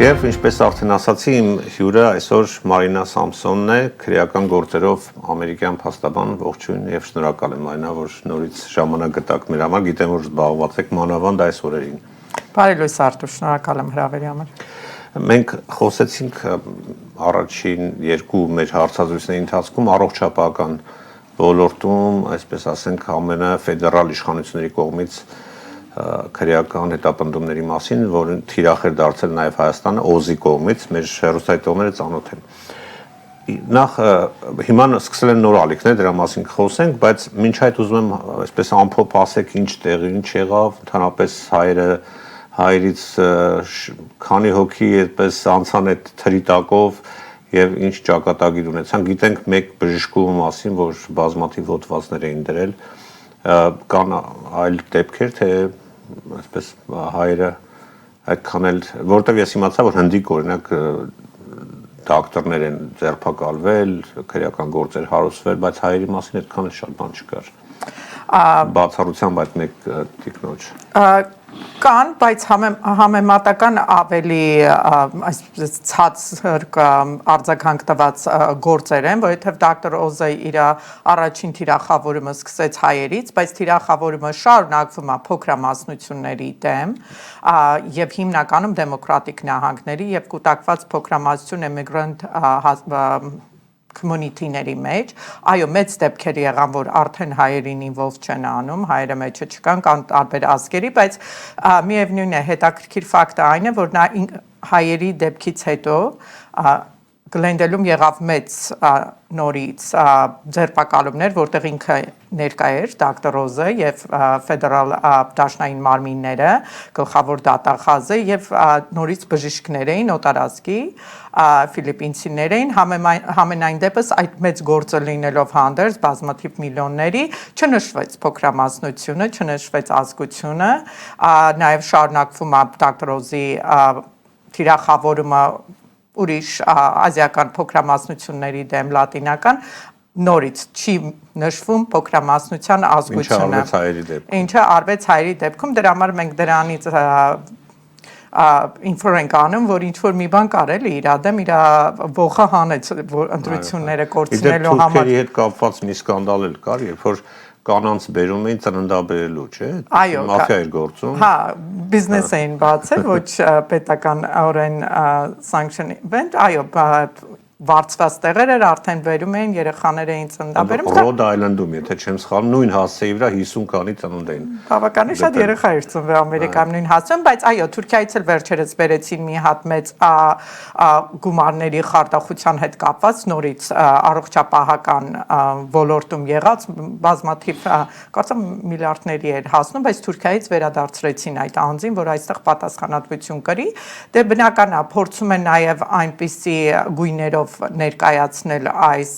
Եվ ինչպես արդեն ասացի, իմ հյուրը այսօր Մարինա Սամսոնն է, քրեական գործերով ամերիկյան փաստաբան, ողջույն եւ շնորհակալ եմ Մարինա, որ նորից ժամանակ գտաք մեր համար, գիտեմ որ զբաղված եք մանավանդ այս օրերին։ Բարի լույս Արտուր, շնորհակալ եմ հրավերի համար։ Մենք խոսեցինք առաջին երկու մեր հարցազրույցների ընթացքում առողջապահական ոլորտում, այսպես ասենք, ամենաֆեդերալ իշխանությունների կողմից քրեական հետապնդումների մասին, որը թիրախ էր դարձել նաև Հայաստանը օզի կողմից, մեր հեռուստատիտողները ծանոթ են։ Նախ հիմա սկսել են նոր ալիքներ, դրա մասին կխոսենք, բայց մինչ այդ ուզում եմ այսպես ամփոփ ասեք ինչ տեղի, ինչ եղավ, ընդհանրապես հայերից քանի հոգի այդպես անցան այդ թրի տակով եւ ինչ ճակատագիր ունեցան։ Գիտենք մեկ բժշկու մասին, որ բազմաթիվ հոդվածներ էին դրել, կան այլ դեպքեր, թե այսպես հայերը այդքան էլ, որտեվ ես իմացա, որ հնդիկ օրինակ դոկտորներ են ձերբակալվել, քրեական գործեր հարուցվել, բայց հայերի մասին այդքան էլ շատ բան չկար։ Բացառությամբ այդ մեկ տիկնոջ։ Կան, բայց համեմատական ավելի այսպես ցածր արձագանք տված գործեր են, որովհետև դոկտոր Օզը իր առաջին թիրախավորումը սկսեց հայերից, բայց թիրախավորումը շարունակվում է փոքրամասնությունների դեմ եւ հիմնականում դեմոկրատիկ նահանգների եւ կուտակված փոքրամասնություն immigrant community-ների մեջ, այո, մեծ դեպքեր եղան, որ արդեն հայերին ինվոլվ չեն անում, հայերը մեջը չկան, կան տարբեր ազգերի, բայց միևնույն է, հետաքրքիր ֆակտը այն է, որ նա հայերի դեպքից հետո Գլենդելում եղավ մեծ նորից ձերբակալումներ, որտեղ ինքը ներկա էր դոկտոր Օզը եւ ֆեդերալ դաշնային մարմինները, գլխավոր դատախազը եւ նորից բժիշկներ էին օտարազգի, ֆիլիպինցիներ էին, համենայն դեպս այդ մեծ գործը լինելով հանդերձ բազմաթիվ միլիոնների չնշվեց փոքրամասնությունը, չնշվեց ազգությունը, նաեւ շարունակվում է դոկտոր Օզի թիրախավորումը ուրիշ ազիական փոքրամասնությունների դեմ լատինական նորից չի նշվում փոքրամասնության ազգությունը։ Ինչը արվեց հայերի դեպքում, դրա համար մենք դրանից ինֆոր ենք անում, որ ինչ-որ մի բան կարել է իր դեմ, իր ողը հանեց ընտրությունները կորցնելու համար։ Թուրքերի հետ կապված մի սկանդալ էլ կար, երբ որ կանանց բերում էին ծննդաբերելու, չէ՞։ Մաֆիա էր գործում։ Հա, բիզնես էին բացել, ոչ պետական օրեն sanction event, այո, վարձված տեղեր էր, արդեն բերում էին, երեխաներ էին ծննդաբերում։ Ռոդ Այլանդում, եթե չեմ սխալվում, նույն հասցեի վրա 50 քանի ծնունդ էին։ Բավականին շատ երեխա էր ծնվել Ամերիկայում նույն հասցեում, բայց այո, Թուրքիայից էլ վերջերս բերեցին մի հատ մեծ գումարների խարդախության հետ կապված նորից առողջապահական ոլորտում եղած բազմաթիվ կարծեմ միլիարդների էր հասնում, բայց Թուրքիայից վերադարձրեցին այդ անձին, որ այստեղ պատասխանատվություն կրի։ Դե բնական է, փորձում են նաև այնպիսի գույներով ներկայացնել այս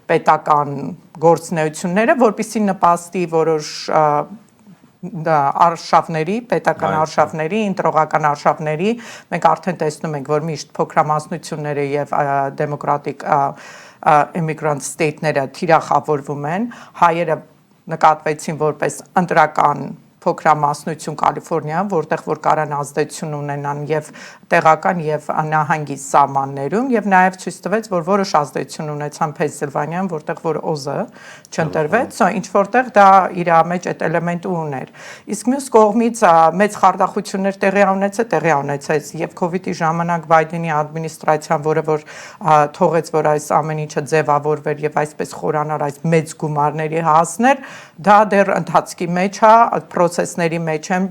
պետական գործունեությունները, որպեսզի նպաստի որոշ արշավների, պետական արշավների, ընտրողական արշավների, մենք արդեն տեսնում ենք, որ միշտ փոքրամասնությունները եւ դեմոկրատիկ immigrant state-ները թիրախավորվում են, հայերը նկատվեցին որպես ընտրական փոքրամասնություն Կալիֆոռնիայում, որտեղ որ կարան ազդեցություն ունենան եւ տեղական եւ նահանգի սահմաններում եւ նաեւ ցույց տվեց, որ որոշ ազդեցություն ունեցան Փենսիլվանիայում, որտեղ որ օզը չընտրվեց, ինչ որտեղ դա իր մեջ այդ էլեմենտը ուներ։ Իսկ մյուս կողմից մեծ խարդախություններ տեղի ունեցեց եւ COVID-ի ժամանակ Բայդենի ադմինիստրացիան, որը որ թողեց, որ այս ամեն ինչը ձևավորվեր եւ այսպես խորանար այս մեծ գումարների հասներ, դա դեռ ընթացքի մեջ է, process-ների մեջ են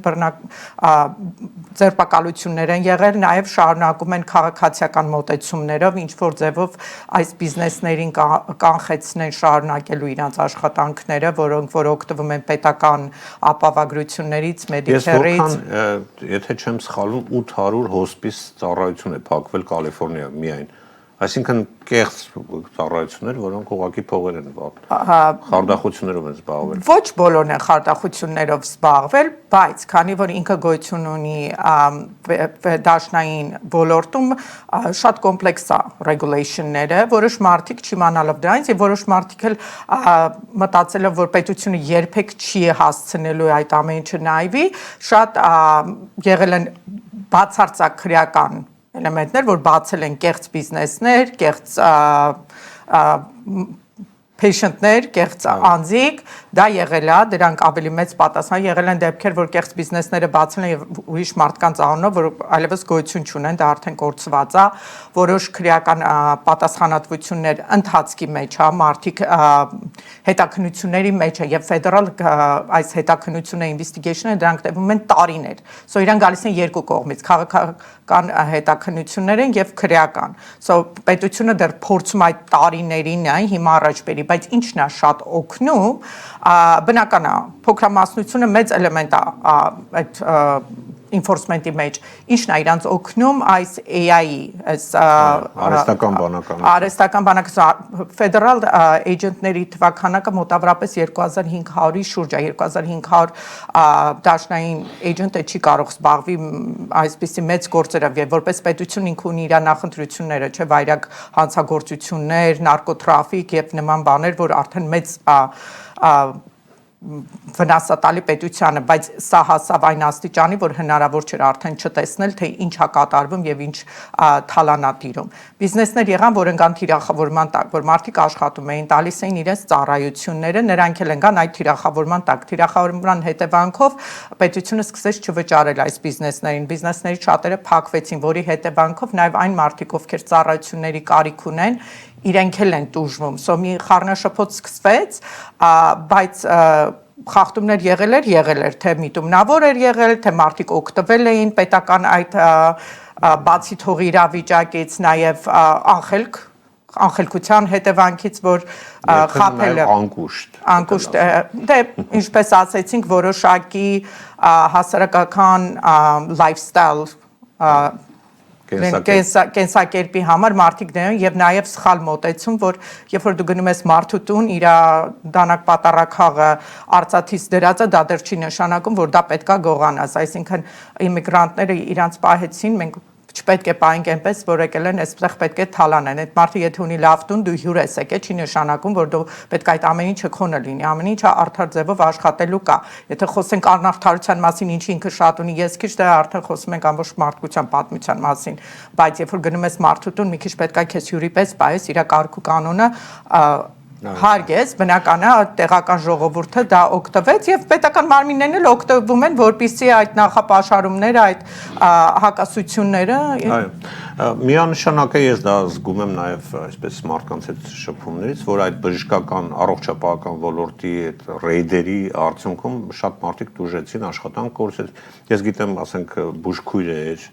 ձերբակալություններ են եղել, նաև շարունակում են քաղաքացիական մոտեցումներով ինչ որ ձևով այս բիզնեսներին կանխեցնեն շարունակելու իրենց աշխատանքները, որոնք որ օգտվում են պետական ապահովագրություններից, Medicare-ից։ Եթե չեմ սխալվում, 800 հոսպիս ծառայություն է փակվել Կալիֆոռնիայում միայն։ Այսինքն կեղծ ծառայություններ, որոնք ուղղակի փողեր են խարդախություններով են զբաղվել։ Ոչ բոլորն են խարդախություններով զբաղվել, բայց քանի որ ինքը գոյություն ունի դաշնային ոլորտում շատ կոմպլեքս է regulation-ները, որոշ մարդիկ չիմանալով դրանից եւ որոշ մարդիկ էլ մտածելով, որ պետությունը երբեք չի հասցնելու այդ ամեն ինչը նայվի, շատ եղել են բացարձակ քրեական էլեմենտներ, որ բացել են կեղծ բիզնեսներ, կեղծ patient-ներ, կեղծ անձիկ, դա եղել է, դրանք ավելի մեծ պատասխան եղել են դեպքեր, որ կեղծ բիզնեսները բացել են եւ ուրիշ մարդկանց անունով, որ այլևս գոյություն չունեն, դա արդեն կորցված է, որոշ քրեական պատասխանատվություններ ընթացքի մեջ է, մարդիկ հետաքննությունների մեջ է եւ ֆեդերալ այս հետաքննությունը investigation-ը դրանք տևում են տարիներ։ So իրան գալիս են երկու կողմից, քաղաքական հետաքննություններ են եւ քրեական։ So պետությունը դեռ փորձում այդ տարիներին է հիմա առաջ բերի, բայց ինչն է շատ օգնում, բնական է, փոքրամասնությունը մեծ էլեմենտ է այդ enforcement-ի մեջ, ինչն է իրանց օգնում այս AI-ի, այս արհեստական բանակը, ֆեդերալ էջենտների թվականակը մոտավորապես 2500-ի շուրջ է, 2500 դաշնային էջենտը չի կարող զբաղվի այսպիսի մեծ գործերով եւ որպես պետություն ինքը ունի իր նախընտրությունները, չէ, վայրագ հանցագործություններ, նարկոտրաֆիկ եւ նման բաներ, որ արդեն մեծ վնասատալի պետությանը, բայց սա հասավ այն աստիճանի, որ հնարավոր չէր արդեն չտեսնել, թե ինչ է կատարվում եւ ինչ թալանատիրում։ Բիզնեսներ եղան, որ ընկան թիրախավորման տակ, որ մարդիկ աշխատում էին, տալիս էին իրենց ծառայությունները, նրանք էլ ընկան այդ թիրախավորման տակ։ Թիրախավորման հետևանքով պետությունը սկսեց չվճարել այս բիզնեսներին։ Բիզնեսների շատերը փակվեցին, որի հետևանքով նաեւ այն մարդիկ, ովքեր ծառայությունների կարիք ունեն, իրենք էլ են տուժվում, so մի խառնաշփոթ սկսվեց, բայց խախտումներ եղել էր, թե միտումնավոր էր եղել, թե մարդիկ օգտվել էին պետական այդ բացի թողի իրավիճակից, նաև անխելքության հետևանքից, որ խաբելը անկուշտ, դե ինչպես ասեցինք, որոշակի հասարակական lifestyle կենսակերպի համար մարդիկ դեն եւ նաեւ սխալ մոտեցում, որ երբ որ դու գնում ես մարդու տուն, իր դանակ պատարակախը արծաթից դրածը դա դեռ չի նշանակում, որ դա պետքա գողանաս, այսինքն իմիգրանտները իրանց պահեցին, մենք չպետք է պահենք այնպես, որ եկել են այստեղ պետք է թալանեն։ Այդ մարդը եթե ունի լավ տուն, դու հյուր ես եկել, չի նշանակում, որ դու պետք է այդ ամեն ինչը քոնը լինի, ամեն ինչը արդար ձևով աշխատելու կա։ Եթե խոսենք առնավթարության մասին, ինչի ինքը շատ ունի, ես քիչ դա արդեն խոսում ենք ամբողջ մարդկության պատմության մասին, բայց երբ որ գնում ես մարդու տուն, մի քիչ պետք է քեզ հյուրի պես պահես, իր կարգ ու կանոնը հարգես, բնական է, տեղական ժողովուրդը դա օգտվեց եւ պետական մարմիններն էլ օգտվում են, որպեսզի այդ նախապաշարումները, այդ հակասությունները միանշանակ է, ես դա զգում եմ նաեւ այսպես մարդկանց հետ շփումներից, որ այդ բժշկական առողջապահական ոլորտի այդ ռեյդերի արդյունքում շատ մարդիկ դուժեցին, աշխատանք կորցրեցին։ Ես գիտեմ, ասենք բուժքույրեր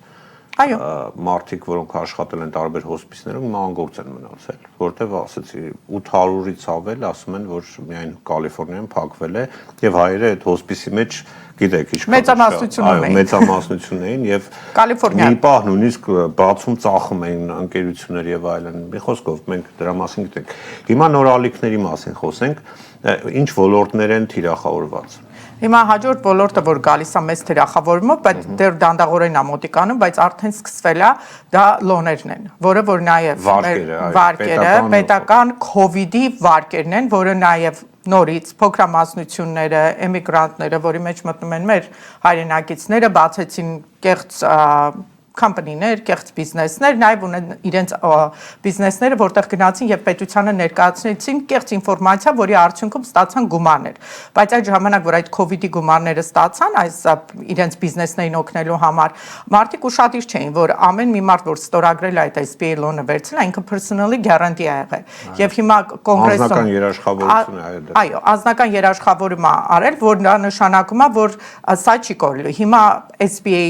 մարդիկ, որոնք աշխատել են տարբեր հոսպիսներում, հիմա անգործ են մնացել, որտեղ ասեցի 800-ից ավել ասում են, որ միայն Կալիֆոռնիայում փակվել է եւ հայերը այդ հոսպիսի մեջ գիտեք ինչ մեծամասնություն էին եւ մի պահ նույնիսկ բացում ծախում էին ընկերություններ եւ այլն։ Մի խոսքով մենք դրա մասին գիտենք։ Հիմա նոր ալիքների մասին խոսենք, ինչ ոլորտներ են թիրախավորված։ Հիմա հաջորդ ոլորտը, որ գալիս է մեծ թիրախավորումով, բայց դեռ դանդաղորեն է մոտիկանում, բայց արդեն սկսվել է, դա լոներն են, որը որ նաև վարկերը, պետական COVID-ի վարկերն են, որը նաև նորից փոքրամասնությունները, էմիգրանտները, որի մեջ մտնում են մեր հայրենակիցները, բացեցին կեղծ կամպանիներ, կեղծ բիզնեսներ, նաև ունեն իրենց բիզնեսները, որտեղ գնացին եւ պետությանը ներկայացնեցին կեղծ ինֆորմացիա, որի արդյունքում ստացան գումարներ։ Բայց այդ ժամանակ, որ այդ COVID-ի գումարները ստացան, այս իրենց բիզնեսներին օգնելու համար, մարդիկ ուշադիր չէին, որ ամեն մի մարդ, որ ստորագրել է այդ SBA loan-ը վերցնել, ինքը personally guarantee է եղել։ Եվ հիմա կոնգրեսում անձնական երաշխավորություն է այդ։ Այո, անձնական երաշխավորում է արել, որ դա նշանակում է, որ սա չի կորել։ Հիմա SBA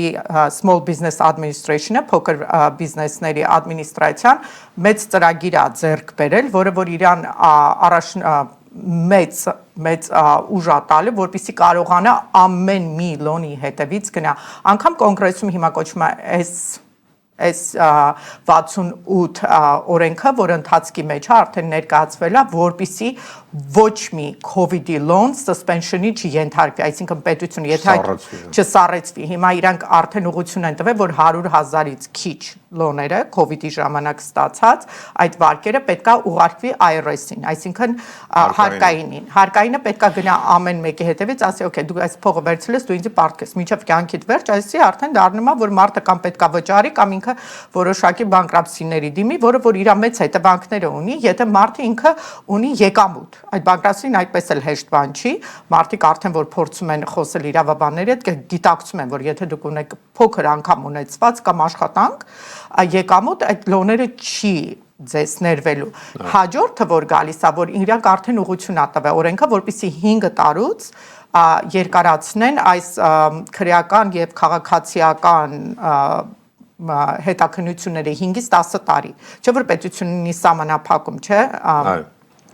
Small Business Administration-ը, փոքր բիզնեսների ադմինիստրացիան մեծ ծրագիր է ձեռք բերել, որը որ իրան մեծ ուժ է տալու, որպեսզի կարողանա ամեն մի լոնի հետևից գնա։ Անկամ կոնգրեսում հիմա կոչվում է այս 68 օրենքը, որ ընթացքի մեջ է, արդեն ներկայացվել է, որպիսի ոչ մի COVID-ի loan suspension-ի չենթարկվի, այսինքն պետությունը եթե չսառեցվի։ Հիմա իրանք արդեն ուղղություն են տվել, որ 100,000-ից քիչ լոները COVID-ի ժամանակ ստացած, այդ վարկերը պետքա ուղարկվի IRS-ին, այսինքն հարկայինին։ Հարկայինը պետքա գնա ամեն մեկի հետևից, ասի, օքեյ, դու այս փողը վերցրես, դու ինձ պարտքես, մինչև կյանքիդ վերջ, այսի արդեն դառնում է, որ մարդը կամ պետքա վճարի, կամ ինքը որոշակի բանկրապտությունների դիմի, որը որ իր մեծ հետևանքները ունի, եթե մարդը ինքը ունի եկամուտ։ Այդ բանկրապտությունն այդպես էլ հեշտ բան չի, մարդիկ արդեն որ փորձում են խոսել իրավաբանների հետ, գիտակցում են, որ եթե դուք ունեք փոքր անգամ ունեցված կամ աշխատանք, եկամուտ այդ լոները չի ձեզ ներվելու։ Հաջորդը որ գալիս է, որ իրանք արդեն ուղղություն ա տվել օրենքը, որպեսզի 5 տարուց երկարացնեն այս քրեական եւ քաղաքացիական հետաքննությունները 5-ից 10 տարի։ Չէ՞ որ պետությունն ունի սահմանափակում, չէ՞։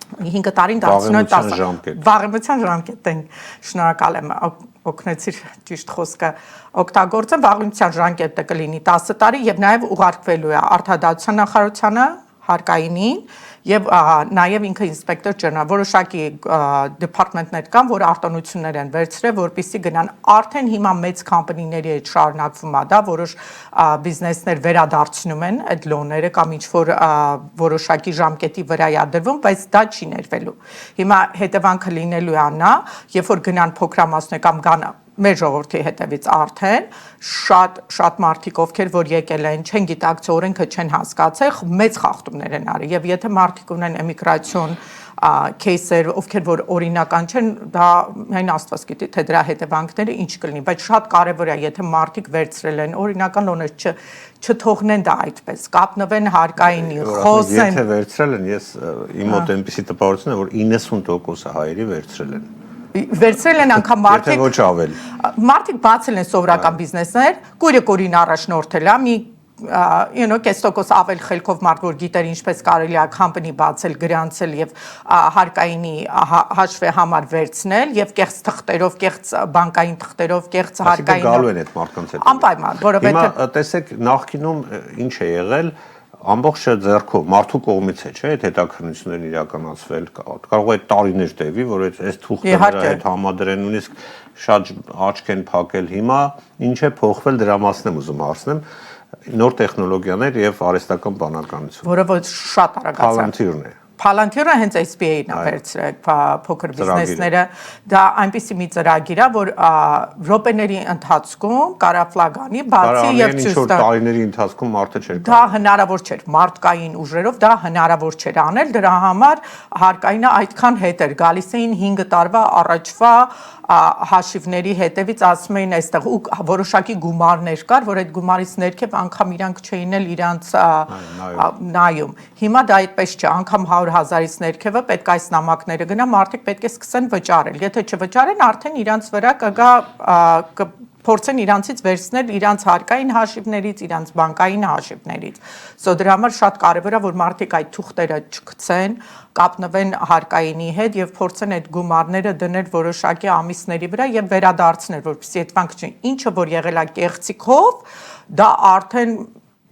5 տարին դարձնում են 10 վաղեմության ժամկետ են, շնորհակալ եմ, օգնեցիր ճիշտ խոսքը օգտագործեմ, վաղեմության ժամկետը կլինի 10 տարի եւ նաեւ ուղարկվելու է Արտադատության նախարարությանը հարկայինին եւ նաեւ ինքը ինսպեկտոր ջներալ որոշակի դեպարտամենտներ կան, որ արտոնություններ են վերցրել, որպեսզի գնան արդեն հիմա մեծ կամպանիների հետ շարունակվում է դա, որոշ բիզնեսներ վերադարձնում են այդ լոները կամ ինչ որ որոշակի ժամկետի վրա է դրվում, բայց դա չի ներվելու։ Հիմա հետևանքը լինելու է նա, երբ որ գնան փոքրամասններ կամ գան մեր ժողովրդի հետևից արդեն շատ մարդիկ ովքեր որ եկել են չեն գիտակցել օրենքը չեն հասկացել մեծ խախտումներ են արել եւ եթե մարդիկ ունեն էմիգրացիոն кейսեր ովքեր որ օրինական չեն դա միայն Աստված գիտի թե դրա հետևանքները ինչ կլինի բայց շատ կարեւոր է եթե մարդիկ վերցրել են օրինական լոներ չթողնեն դա այդպես կապնվեն հարկայինի խոսեն եթե վերցրել են ես իմ մոտ այնպեսի տպավորություն է որ 90% հայերի վերցրել են վերցրել են անգամ մարդիկ բացել են սովորական բիզնեսներ, կույրը կորին առաջնորդել է, մի կեստոկոս ավել խելքով մարդ, որ գիտեր ինչպես կարելի է company բացել, գրանցել եւ հարկայինի հաշվի համար վերցնել եւ կեղծ թղթերով, կեղծ բանկային թղթերով, կեղծ հարկային գալու են այդ մարդկանց հետ։ Անպայման, որովհետեւ հիմա տեսեք նախկինում ինչ է եղել ամբողջ ձեռքով մարդու կողմից է, չէ՞, այդ հետաքննություններն իրականացվել, կարող է տարիներ տևի, որ այս թուղթերը այդ համադրեն, նույնիսկ շատ աչք են փակել։ Հիմա ինչ է փոխվել դրա մասն եմ ուզում հարցնեմ, նոր տեխնոլոգիաներ եւ արհեստական բանականություն։ Որը ոչ շատ արագացան։ Palantir-ը հենց SBA-ն է վերցրել փոքր բիզնեսները, դա այնպիսի մի ծրագիր է, որ րոպեների ընթացքում կարաֆլագանի բացի եւ ցույց տարիների ընթացքում մարդը չէր դա հնարավոր չէր, մարդկային ուժերով դա հնարավոր չէր անել, դրա համար հարկայինը այդքան հետ էր, գալիս էին 5 տարվա առաջվա հաշիվների հետևից ասում էին այստեղ ու որոշակի գումարներ կար, որ այդ գումարից ներքև անգամ իրանք չէին էլ իրանց նայում։ Հիմա դա այդպես չէ, անգամ 100,000-ից ներքևը պետք է այս նամակները գնա, մարդիկ պետք է սկսեն վճարել։ Եթե չվճարեն, արդեն իրանց վրա կգա փորձեն իրանցից վերցնել իրանց հարկային հաշիվներից, իրանց բանկային հաշիվներից։ Սո դրա համար շատ կարևոր է, որ մարդիկ այդ թուղթերը չգցեն, կապնվեն հարկայինի հետ եւ փորձեն այդ գումարները դնել որոշակի ամիսների վրա եւ վերադարձնել, որպեսզի այդ վանք չէ։ Ինչը որ եղել է կեղծիքով, դա արդեն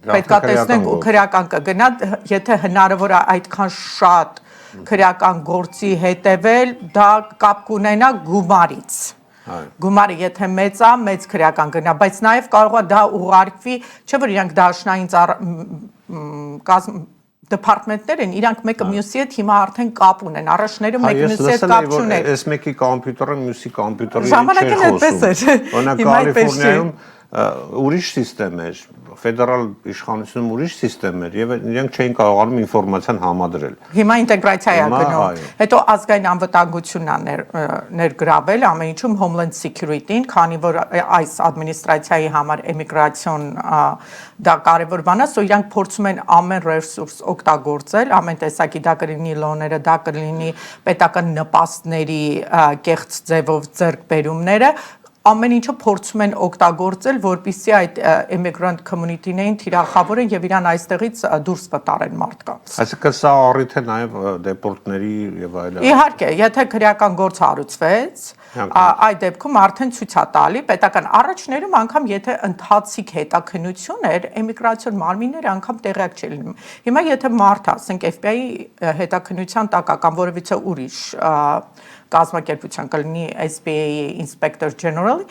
պետքա տեսնենք ու քրեական կգնա, եթե հնարավոր է այդքան շատ քրեական գործի հետևել, դա կապ կունենա գումարից։ Գումարը եթե մեծ է, մեծ քրեական գնա, բայց նաև կարող է դա ուղարկվի, չէ՞ որ իրանք դաշնային դեպարտամենտներ են, իրանք մեկը մյուսի հետ հիմա արդեն կապ ունեն, առաջները մեկը մյուսի հետ կապ չունեն։ Այս մեկի կոմպյուտերը մյուսի կոմպյուտերի ժամանակին այդպես էր։ Հիմա Կալիֆոռնիայում ուրիշ սիստեմ էր, ֆեդերալ իշխանությունում ուրիշ սիստեմ էր եւ իրենք չէին կարողանում ինֆորմացիան համադրել։ Հիմա ինտեգրացիա է գնում։ Հետո ազգային անվտանգությունն է ներգրավել ամեն ինչում Homeland Security-ին, քանի որ այս ադմինիստրացիայի համար էմիգրացիոն դա կարևոր բան է, սո իրանք փորձում են ամեն ռեսուրս օգտագործել, ամեն տեսակի դա կլինի լոները, դա կլինի պետական նպաստների կեղծ ձևով ձեռքբերումները ամեն ինչը փորձում են օգտագործել, որպեսզի այդ immigrant community-ներին թիրախավորեն եւ իրան այստեղից դուրս վտարեն մարդկանց։ Այսինքն սա առիթ է նաեւ դեպորտների եւ այլն։ Իհարկե, եթե քրեական գործ հարուցվեց, այդ դեպքում արդեն ցույց է տալի պետական առաջներում անգամ եթե ընթացիկ հետաքննություն էր, էմիգրացիոն մարմինները անգամ տեղյակ չէին լինում։ Հիմա եթե մարդ ասենք FBI-ի հետաքննության տակ կամ որևիցե ուրիշ կազմակերպության կլինի SBA-ի Inspector General,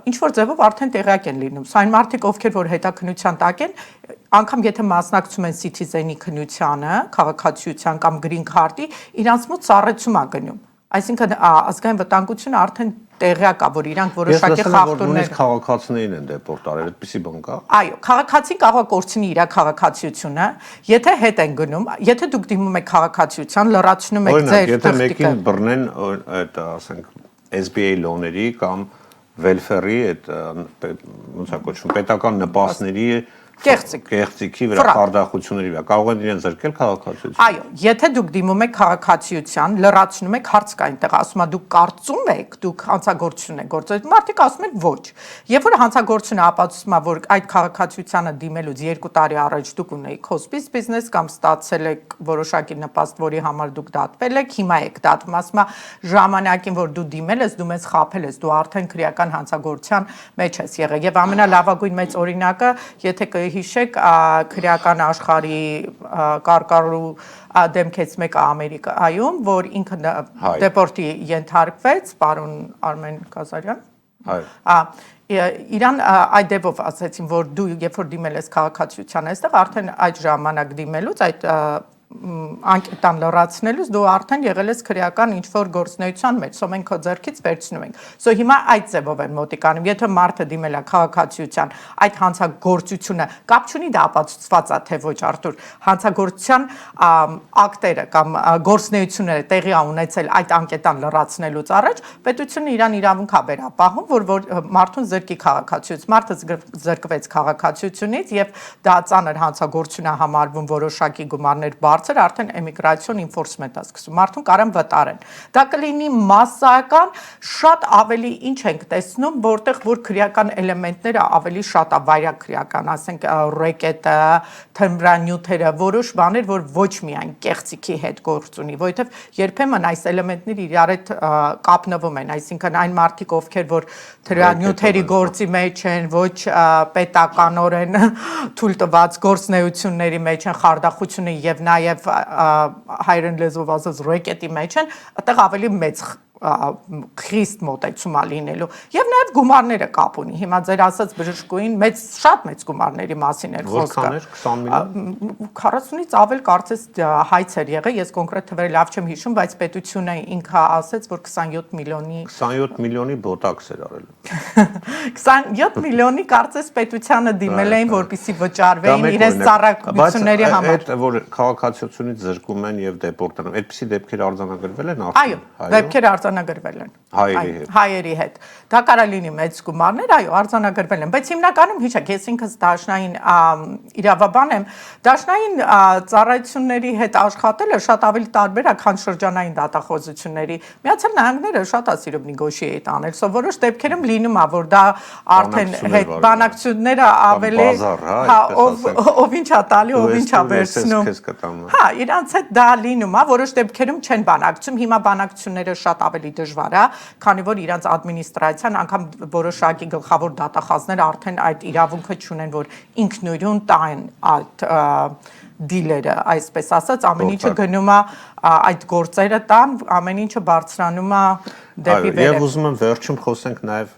ինչ որ ձևով արդեն տեղյակ են լինում։ Սա այն մարդիկ, ովքեր որ հետաքննության տակ են, անգամ եթե մասնակցում են citizen-ի քննությանը, քաղաքացիության կամ green card-ի, իրանց մոտ ծառայեցում է գնում։ Այսինքն ազգային վտանգությունը արդեն տեղյակ է, որ իրանք որոշակի խախտումներ նույնիսկ քաղաքացիներին են դեպորտ արել, այդպիսի բան կա։ Այո, քաղաքացին կարող է կորցնի իր քաղաքացիությունը, եթե հետ են գնում, եթե դուք դիմում եք քաղաքացիության, լրացնում եք ձեր եթե մեկին բռնեն այդ, ասենք, SBA լոների կամ welfare-ի այդ ոնց է կոչվում, պետական նպաստների կեղծիքի վրա խարդախությունների վրա կարող են իրեն զրկել քաղաքացիություն։ Այո, եթե դուք դիմում եք քաղաքացիության, լրացնում եք հարց կա այնտեղ, ասում է դուք կարծում եք, դուք հանցագործություն եք գործել, մարդիկ ասում են ոչ։ Երբ որ հանցագործությունը ապացուցում է, որ այդ քաղաքացիությանը դիմելուց 2 տարի առաջ դուք ունեիք հոսպիս բիզնես կամ ստացել եք որոշակի նպաստ, որի համար դուք դատվել եք, հիմա եք դատվում, ասում է ժամանակին, որ դու դիմել ես, դու մեզ խաբել ես, դու արդեն քրեական հանցագործության մեջ ես եղել։ Եվ ամենալավագույն մեծ օրինակը, եթե հիշեք քրեական աշխարհի կարկառու դեմքից մեկը Ամերիկայում, որ ինքը դեպորտի ենթարկվեց, պարոն Արմեն Ղազարյան։ Իրան այդ դեպով ասացին, որ դու երբ որ դիմել ես քաղաքացիության այստեղ, արդեն այդ ժամանակ դիմելուց այդ անկետան լրացնելուց դու արդեն եղել ես քրեական ինչ-որ գործունեության մեջ, սո մենք քո ձեռքից վերցնում ենք։ Սո հիմա այդ ձևով են մոտիկանում, եթե մարդը դիմել է քաղաքացիության, այդ հանցագործությունը կապ չունի դա ապացուցված է թե ոչ, Արթուր, հանցագործության ակտերը կամ գործունեությունները տեղի ունեցել այդ անկետան լրացնելուց առաջ, պետությունը իրան իրավունք է վերապահում, որ մարդուն զրկի քաղաքացիությունից, մարդը զրկվեց քաղաքացիությունից եւ դա ծանր հանցագործություն է համարվում, որոշակի գումարներ բարձր, արդեն էմիգրացիոն ինֆորսմենտ է սկսում, մարդուն կարան վտարեն։ Դա կլինի մասսայական, շատ ավելի ինչ ենք տեսնում, որտեղ որ քրեական էլեմենտները ավելի շատ է վայրակ քրեական, ասենք ռեկետը, թմրանյութերը, որոշ բաներ, որ ոչ միայն կեղծիքի հետ գործ ունի, որովհետև երբեմն այս էլեմենտները իրար հետ կապնվում են, այսինքն այն մարդիկ, ովքեր որ թմրանյութերի գործի մեջ են, ոչ պետականորեն թույլ տված գործունեությունների մեջ են, խարդախությունը եւ նաև հայերեն լեզվով ասած ռեկետի մեջ են, այդտեղ ավելի մեծ խիստ մոտեցում է լինելու եւ նաեւ գումարները կապ ունի հիմա ձեր ասած բժշկուին շատ մեծ գումարների մասին էր խոսքը 20 միլիոն 40-ից ավել կարծես հայց էր եղել ես կոնկրետ թվերը լավ չեմ հիշում բայց պետությունը ինքը ասաց որ 27 միլիոնի բոտաքս էր արել 27 միլիոնի կարծես պետությանը դիմել էին որպեսզի վճարվեին իրենց ծառայությունների համար այդ որ քաղաքացիությունից զրկում են եւ դեպորտանում այդպիսի դեպքեր արձանագրվել են այո դեպքեր արձանագրվել են հայերի հետ դա կարա լինի մեծ գումարներ այո արձանագրվել են բայց հիմնականում հիշեք ես ինքս դաշնային իրավաբան եմ դաշնային ծառայությունների հետ աշխատելը շատ ավելի տարբեր է քան շրջանային դատախազությունների Միացյալ Նահանգները շատ է սիրում նեգոշիեյտ անել սովորոշ դեպքերում լինում է որ դա արդեն հետ բանակցությունները ավելի ով ինչ է տալի ով ինչ է վերցնում հա իրանց հետ դա լինում է որոշ դեպքերում չեն բանակցում հիմա բանակցությունները շատ ավելի դժվար է, քանի որ իրանց ադմինիստրացիան անգամ որոշակի գլխավոր դատախազներ արդեն այդ իրավունքը չունեն, որ ինքնուրույն տան այդ դիլերը, այսպես ասած, ամեն ինչը գնում է այդ գործերը տան, ամեն ինչը բարձրանում է դեպի վերև։ Եվ ուզում եմ վերջում խոսենք նաև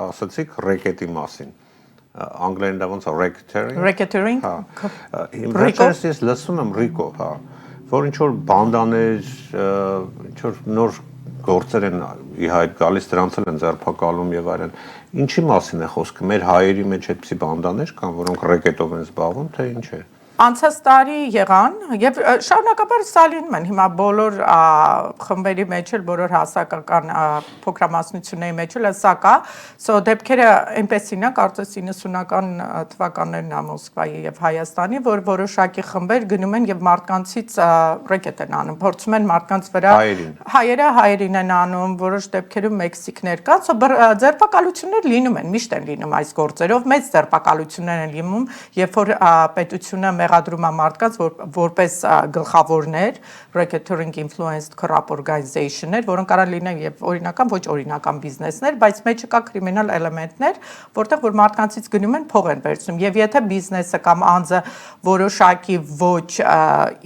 ասացիք ռեկետի մասին։ Անգլերեն դա ոնց է racketeering։ Վերջերս ես լսում եմ ռիկո, հա, որ ինչ որ բանդաներ, ինչ որ նոր գործեր են ի հայտ գալիս դրանց են ձերբակալում եւ այլն ինչի մասին է խոսքը մեր հայերի մեջ այդպիսի բանդաներ կան որոնք ռեկետով են զբաղվում թե ինչ է Անցած տարի եղան եւ շարունակաբար սա լինում են հիմա բոլոր խմբերի մեջ էլ բոլոր հասարակական փոքրամասնությունների մեջ էլ սա կա սո դեպքերը այնպեսին է կարծես 90-ական թվականներն է Մոսկվայի եւ Հայաստանի որ որոշակի խմբեր գնում են եւ մարդկանցից ռեկետ են անում փորձում են մարդկանց վրա հայերը հայերին են անում որոշ դեպքերում մեքսիկներ կան սո ձերբակալություններ լինում են միշտ են լինում այս գործերով մեծ ձերբակալություններ են լինում երբ որ պետությունը մեղադրում է մարդկանց որպես գլխավորներ, racketeering influenced corrupt organization-ներ, որոնք կարող լինեն եւ օրինական, ոչ օրինական բիզնեսներ, բայց մեջը կա criminal element-ներ, որտեղ որ մարդկանցից գնում են փող են վերցնում եւ եթե բիզնեսը կամ անձը որոշակի ոչ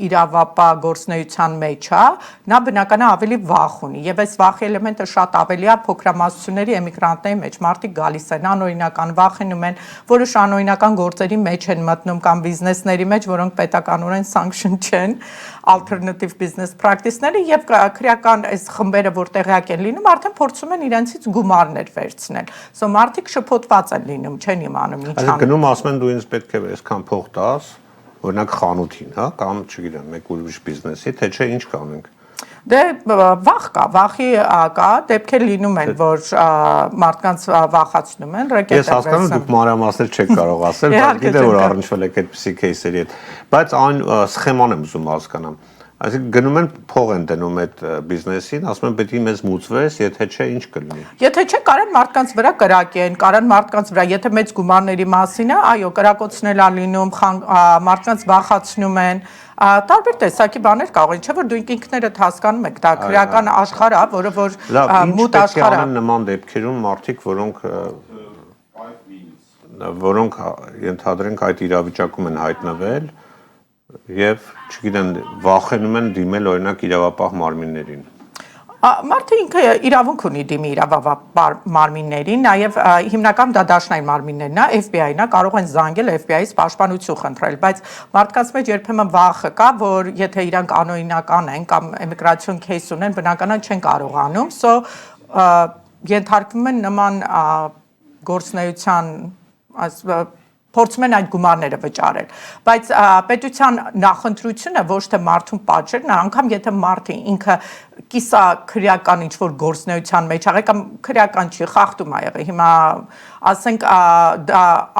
իրավապահ գործունեության մեջ է, նա բնականաբար ավելի վախ ունի եւ այս վախի էլեմենտը շատ ավելի է փոքրամասնությունների էմիգրանտների մեջ մարդիկ գալիս են անօրինական վախենում են որոշ անօրինական գործերի մեջ են մտնում կամ բիզնեսների մեջ որոնք պետականորեն sanction չեն alternative business practice-ները եւ քրեական այս խմբերը որ տեղյակ են լինում արդեն փորձում են իրենցից գումարներ վերցնել so մարդիկ շփոթված են լինում չեն իմանում ինչ անում գնում ասում են դու ինձ պետք է այսքան փող տաս օրինակ խանութին հա կամ չգիտեմ մեկ ուրիշ բիզնեսի թե չէ ինչ կանենք Դե վախ կա, վախի կա, դեպքեր լինում են, որ մարդկանց վախացնում են, Ես հասկանում եմ դուք մանրամասներ չեք կարող ասել, բայց գիտեմ որ առնչվել եք այդպիսի кейսերի հետ, բայց այն սխեման եմ ուզում հասկանամ։ Այսինքն գնում են փող են դնում այդ բիզնեսին, ասում են պետք է մեզ մուծվես, եթե չէ ինչ կլինի։ Եթե չէ, կարան մարդկանց վրա կրակեն, կարան մարդկանց վրա, եթե մեծ գումարների մասին է, այո, կրակոցնել է լինում, մարդկանց վախացնում են, տարբեր տեսակի բաներ կարող են, չէ՞ որ դուք ինքներդ հասկանում եք, դա քրեական աշխարհ է, որը որ մութ աշխարհ է։ Նման դեպքերում մարդիկ, որոնք ենթադրենք այդ իրավիճակում են հայտնվել եւ, չգիտեմ, վախենում են դիմել օրինակ իրավապահ մարմիններին։ Մարդը ինքը իրավունք ունի դիմի իրավապահ մարմիններին, նաև հիմնական դա դաշնային մարմիններն է, FBI-ն է, կարող են զանգել FBI-ից պաշտպանություն խնդրել, բայց մարդկանց մեջ երբեմն վախը կա, որ եթե իրանք անօրինական են կամ էմիգրացիոն кейս ունեն, բնականաբար չեն կարողանում, so ենթարկվում են նման գործնեության փորձում են այդ գումարները վճարել, բայց պետության նախընտրությունը ոչ թե մարդուն պատժելն է, անգամ եթե մարդը ինքը կիսա քրեական ինչ-որ գործնեության մեջ աղի կամ քրեական չի, խախտում ա եղել, հիմա ասենք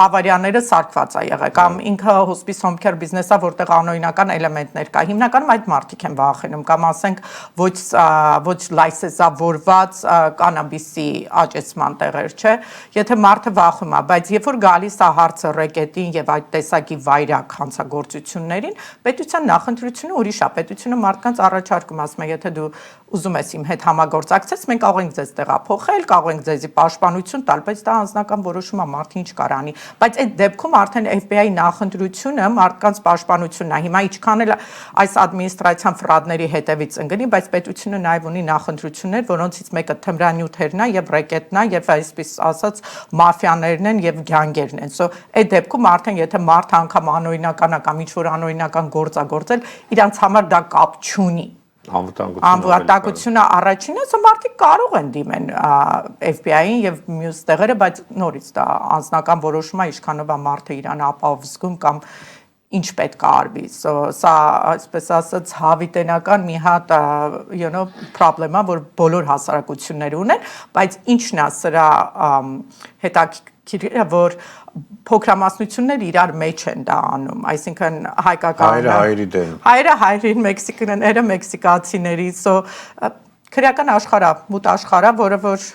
ավարիաները սարկված ա եղել, կամ ինքը հոսպիս home care բիզնեսա, որտեղ անօրինական էլեմենտներ կա, հիմնականում այդ մարդիկ են վախենում, կամ ասենք ոչ լայսենսավորված կանաբիսի աճեցման տեղեր, չէ, եթե մարդը վախում ա, բայց երբ որ գալիս ա հարցը ռեկետին եւ այդ տեսակի վայրակ հանցագործություններին, պետության նախընտրությունը ուրիշ է, պետությունը մարդկանց առաջարկում ասում է, եթե դու ուզում ես իմ հետ համագործակցես, մենք կարող ենք ձեզ տեղափոխել, կարող ենք ձեզի պաշտպանություն տալ, բայց դա անձնական որոշում է, մարդը ինչ կարանի, բայց այդ դեպքում արդեն FBI-ի նախընտրությունը մարդկանց պաշտպանությունն է, հիմա ինչքան էլ այս ադմինիստրացիան ֆրադների հետևից ընկնի, բայց պետությունը նաև ունի նախընտրություններ, որոնցից մեկը թմրանյութերն է եւ ռեկետն է եւ այսպես ասած մաֆիաներն են եւ գյանգերն են, so այդ դեպքում արդեն եթե մարդը անգամ անօրինական է կամ ինչ-որ անօրինական գործ է գործել, իրանց համար դա կապ չունի Անվտանգությունը առաջինը, so մարդիկ կարող են դիմեն FBI-ին եւ մյուս տեղերը, բայց նորից դա անձնական որոշում է, ինչքանով է մարդը իրան ապահով զգում կամ ինչ պետք է արվի, so սա այսպես ասած հավիտենական մի հատ պրոբլեմ է, որ բոլոր հասարակությունները ունեն, բայց ինչն է սրա հետաքրքիր որ փոքրամասնությունները իրար մեջ են դա անում, այսինքն հայկականները հայերը հայերին մեքսիկաները մեքսիկացիների, so քրեական աշխարհ է, մութ աշխարհ է, որը որ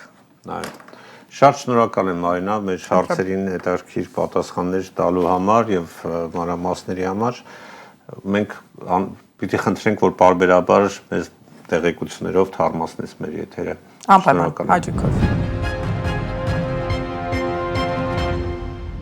Շատ շնորհակալ եմ Մարինա, մեր հարցերին հետաքրքիր պատասխաններ տալու համար եւ մանրամասների համար։ Մենք պիտի խնդրենք, որ պարբերաբար մեզ տեղեկություններով թարմացնես մեր եթերը։ Անպայման, հաջողություն։